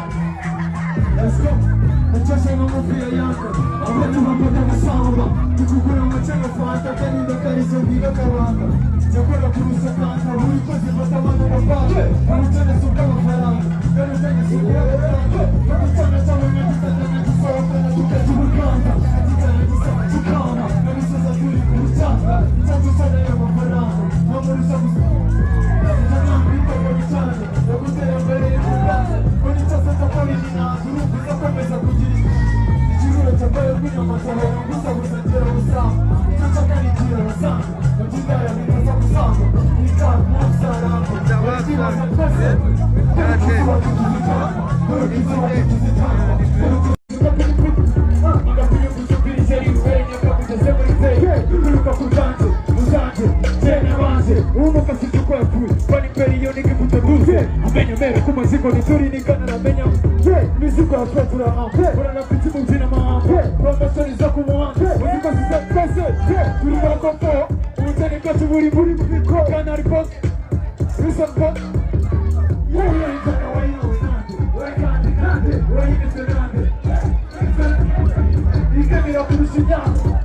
Let's go. Nachosha na mafia yako Awetu hapata na samba Tukukura machanga fanta Kani ndakarizo bila karanga Chakula kurusa kanta Hui kozi matamano na pake Harutane suka mafaranga Harutane suka mafaranga Nakutana tawa na kitana na kisoka Na tukatibu kanta Katika na kisama chikana Na misoza tuli kurutanga Changu sana ya mafaranga Namurusa kusama Nanambi kwa vitani Nakutea mbele ya kubate Kwani chasa tapali nina Zuruku za kwemeza kujiri Nijirule chabayo kuna matala Ngusa kusajera usama Nachaka nijira usama Najidaya mikasa kusama Nikar mwafsara Najira za kwese Kisiwa kutuzitama Kisiwa kutuzitama Nikapiga kusubiri sheri uwenye Kapuja sema nizee Kuluka kutante Uzante Tena wanze Umo kasi kwa kui Kwani peri yoni kiputa buze Amenya mere kumaziko nizuri nikana na menya Miziko ya fetura Kuna na piti muzina maa Promoshoni za kumuwa Muziko sisa kese Turi wako po Mutani kati muri mviko Kanari post Risa post Yaya izana waina wenande Wekande nande Waine senande Ikamira kurushinyako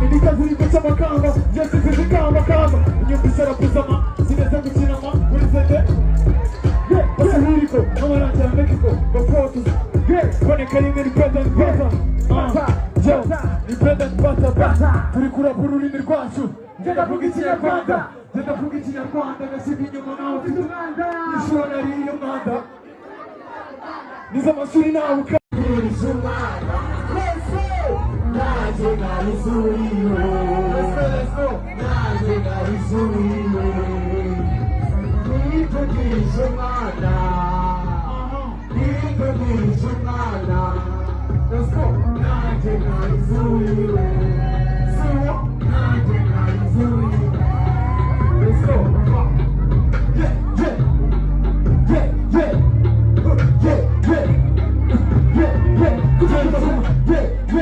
Inikazuri kucha makamba Jesi zizika makamba Nyumbisara kuzama Sineza kuchinama Kulisete Pasahuriko Amaranja ya Mexico Bafotos Kone kalime ni president bata Joe Ni president bata Turikura pururi mirkwachu Jenda fungi china kwanda Jenda fungi china kwanda Nasipi nyuma nao kitu Nishona riyo manda Niza masuri na uka Nishumana Naje garizuriyo Let's go Naje garizuriyo Niko gishumana Niko gishumana Let's go Naje garizuriyo So Naje garizuriyo Let's go Yeah, yeah Yeah, yeah Yeah, yeah Yeah, yeah Let's go.